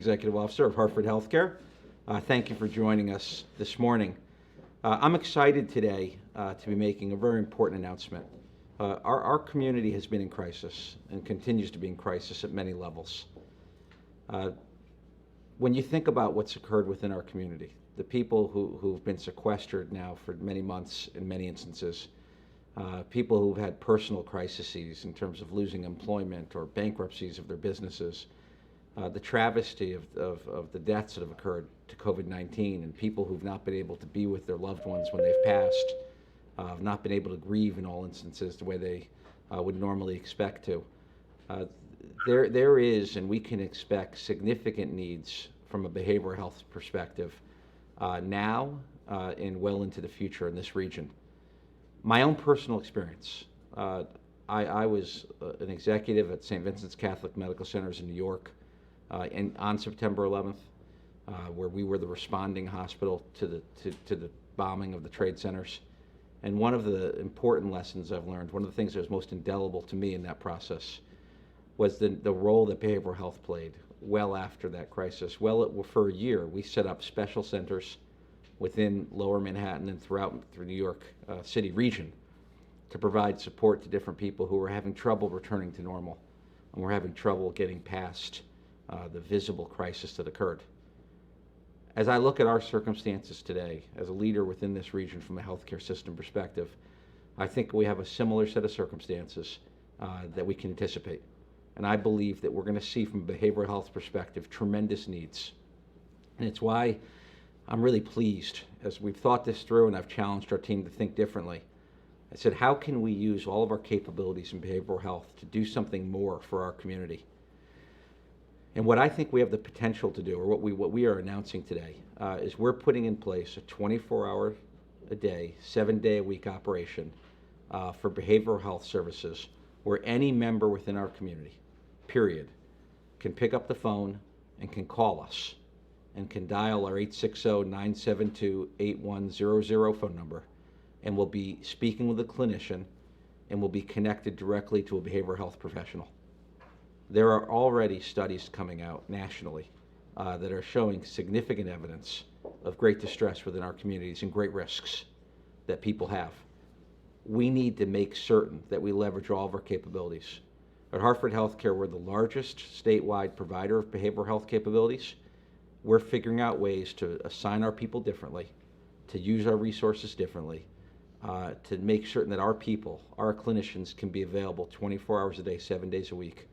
Executive Officer of Hartford Healthcare. Thank you for joining us this morning. I'm excited today to be making a very important announcement. Our community has been in crisis and continues to be in crisis at many levels. When you think about what's occurred within our community, the people who've been sequestered now for many months in many instances, people who've had personal crises in terms of losing employment or bankruptcies of their businesses, the travesty of the deaths that have occurred to COVID-19 and people who've not been able to be with their loved ones when they've passed, have not been able to grieve in all instances the way they would normally expect to. There is, and we can expect, significant needs from a behavioral health perspective now and well into the future in this region. My own personal experience, I was an executive at St. Vincent's Catholic Medical Centers in New York on September 11th, where we were the responding hospital to the bombing of the trade centers. And one of the important lessons I've learned, one of the things that was most indelible to me in that process, was the role that behavioral health played well after that crisis. Well, for a year, we set up special centers within Lower Manhattan and through New York City region to provide support to different people who were having trouble returning to normal and were having trouble getting past the visible crisis that occurred. As I look at our circumstances today, as a leader within this region from a healthcare system perspective, I think we have a similar set of circumstances that we can anticipate. And I believe that we're going to see from a behavioral health perspective tremendous needs. And it's why I'm really pleased, as we've thought this through and I've challenged our team to think differently. I said, how can we use all of our capabilities in behavioral health to do something more for our community? And what I think we have the potential to do, or what we are announcing today, is we're putting in place a 24-hour a day, 7-day-a-week operation for behavioral health services, where any member within our community, period, can pick up the phone and can call us and can dial our 860-972-8100 phone number, and we'll be speaking with a clinician and we'll be connected directly to a behavioral health professional. There are already studies coming out nationally that are showing significant evidence of great distress within our communities and great risks that people have. We need to make certain that we leverage all of our capabilities. At Hartford Healthcare, we're the largest statewide provider of behavioral health capabilities. We're figuring out ways to assign our people differently, to use our resources differently, to make certain that our people, our clinicians, can be available 24 hours a day, 7 days a week,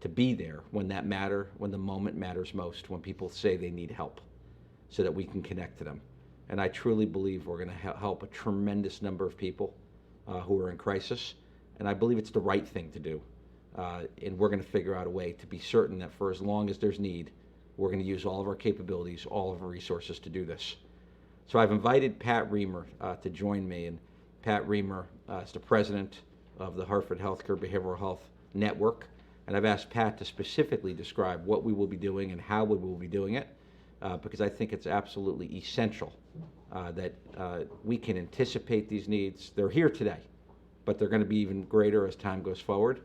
to be there when the moment matters most, when people say they need help, so that we can connect to them. And I truly believe we're going to help a tremendous number of people who are in crisis, and I believe it's the right thing to do. And we're going to figure out a way to be certain that for as long as there's need, we're going to use all of our capabilities, all of our resources to do this. So I've invited Pat Rehmer to join me, and Pat Rehmer is the president of the Hartford Healthcare Behavioral Health Network. And I've asked Pat to specifically describe what we will be doing and how we will be doing it, because I think it's absolutely essential that we can anticipate these needs. They're here today, but they're going to be even greater as time goes forward.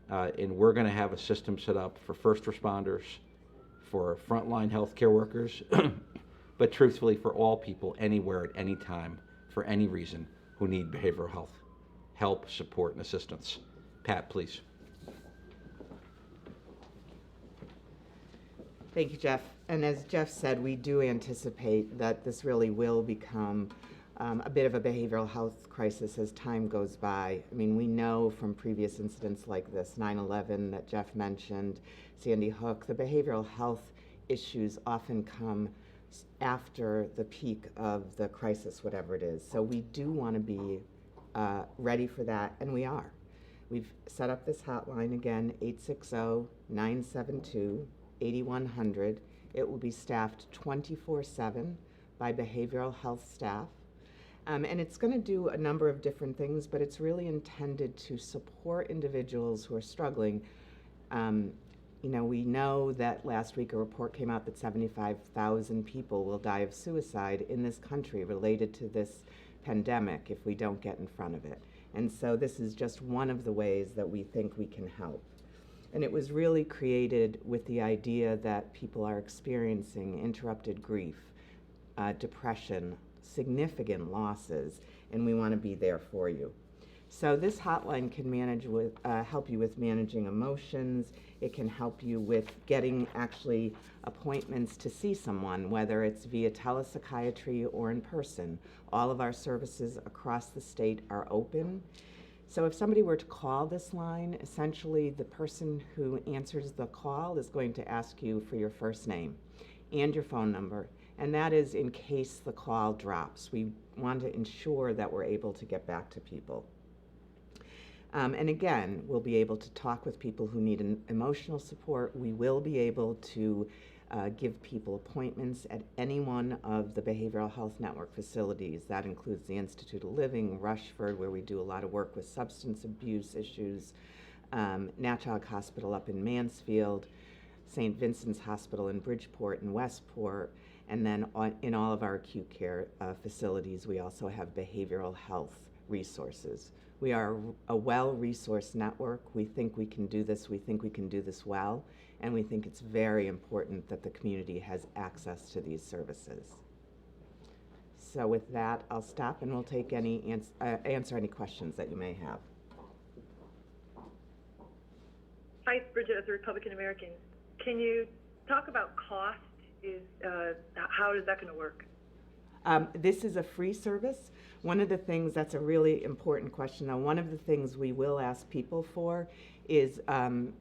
And we're going to have a system set up for first responders, for frontline healthcare workers, but truthfully for all people anywhere at any time, for any reason, who need behavioral health help, support, and assistance. Pat, please. Thank you, Jeff. And as Jeff said, we do anticipate that this really will become a bit of a behavioral health crisis as time goes by. I mean, we know from previous incidents like this, 9/11 that Jeff mentioned, Sandy Hook, the behavioral health issues often come after the peak of the crisis, whatever it is. So we do want to be ready for that, and we are. We've set up this hotline again, 860-972-8100. It will be staffed 24/7 by behavioral health staff. And it's going to do a number of different things, but it's really intended to support individuals who are struggling. We know that last week a report came out that 75,000 people will die of suicide in this country related to this pandemic if we don't get in front of it. And so this is just one of the ways that we think we can help. And it was really created with the idea that people are experiencing interrupted grief, depression, significant losses, and we want to be there for you. So this hotline can help you with managing emotions. It can help you with getting actually appointments to see someone, whether it's via telepsychiatry or in person. All of our services across the state are open. So if somebody were to call this line, essentially the person who answers the call is going to ask you for your first name and your phone number, and that is in case the call drops. We want to ensure that we're able to get back to people. And again, we'll be able to talk with people who need emotional support. We will be able to give people appointments at any one of the Behavioral Health Network facilities. That includes the Institute of Living, Rushford, where we do a lot of work with substance abuse issues, Natchog Hospital up in Mansfield, St. Vincent's Hospital in Bridgeport and Westport, and then in all of our acute care facilities, we also have behavioral health resources. We are a well-resourced network. We think we can do this. We think we can do this well. And we think it's very important that the community has access to these services. So with that, I'll stop and we'll take answer any questions that you may have. Hi, it's Bridget with the Republican Americans. Can you talk about cost? How is that going to work? This is a free service. One of the things, that's a really important question. Now, one of the things we will ask people for is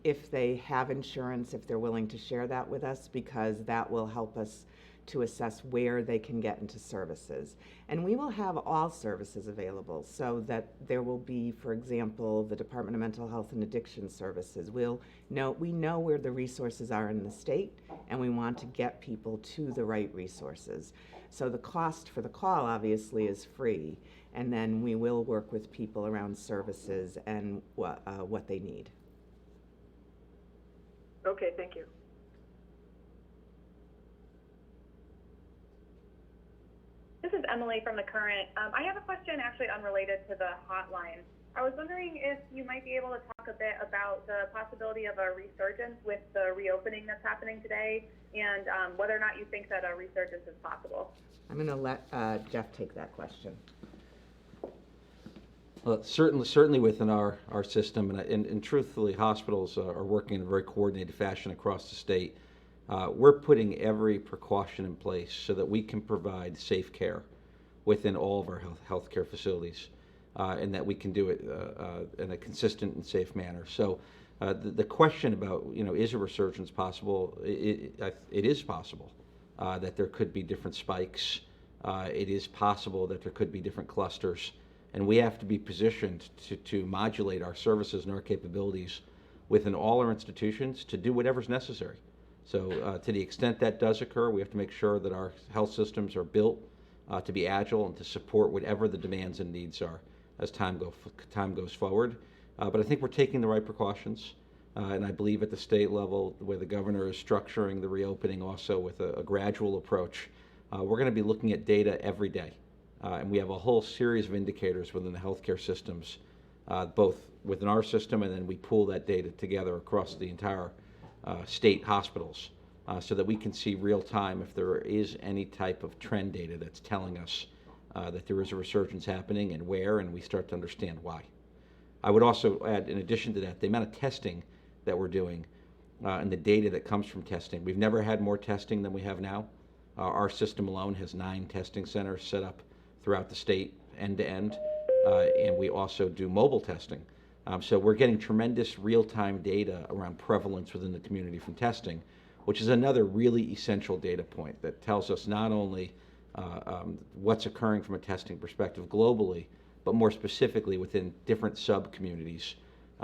if they have insurance, if they're willing to share that with us, because that will help us to assess where they can get into services. And we will have all services available, so that there will be, for example, the Department of Mental Health and Addiction Services. We know where the resources are in the state, and we want to get people to the right resources. So the cost for the call obviously is free, and then we will work with people around services and what they need. Okay, thank you. This is Emily from The Current. I have a question actually unrelated to the hotline. I was wondering if you might be able to talk a bit about the possibility of a resurgence with the reopening that's happening today, and whether or not you think that a resurgence is possible. I'm going to let Jeff take that question. Well, certainly within our system, and truthfully, hospitals are working in a very coordinated fashion across the state. We're putting every precaution in place so that we can provide safe care within all of our healthcare facilities, and that we can do it in a consistent and safe manner. So the question about, is a resurgence possible? It is possible that there could be different spikes. It is possible that there could be different clusters. And we have to be positioned to modulate our services and our capabilities within all our institutions to do whatever's necessary. So to the extent that does occur, we have to make sure that our health systems are built to be agile and to support whatever the demands and needs are as time goes forward. But I think we're taking the right precautions. And I believe at the state level, where the governor is structuring the reopening also with a gradual approach, we're going to be looking at data every day. And we have a whole series of indicators within the healthcare systems, both within our system, and then we pool that data together across the entire state hospitals, so that we can see real time if there is any type of trend data that's telling us that there is a resurgence happening and where, and we start to understand why. I would also add, in addition to that, the amount of testing that we're doing and the data that comes from testing. We've never had more testing than we have now. Our system alone has 9 testing centers set up throughout the state, end to end, and we also do mobile testing. So we're getting tremendous real-time data around prevalence within the community from testing, which is another really essential data point that tells us not only what's occurring from a testing perspective globally, but more specifically within different sub-communities,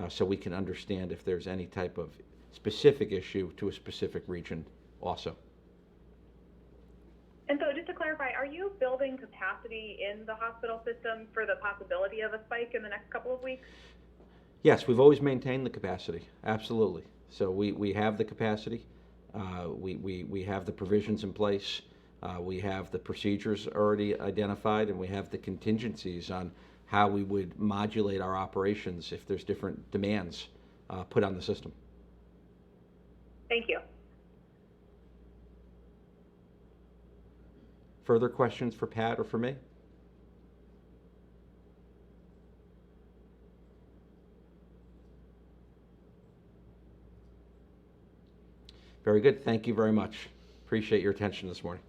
so we can understand if there's any type of specific issue to a specific region also. And so just to clarify, are you building capacity in the hospital system for the possibility of a spike in the next couple of weeks? Yes, we've always maintained the capacity, absolutely. So we have the capacity, we have the provisions in place, we have the procedures already identified, and we have the contingencies on how we would modulate our operations if there's different demands put on the system. Thank you. Further questions for Pat or for me? Very good. Thank you very much. Appreciate your attention this morning.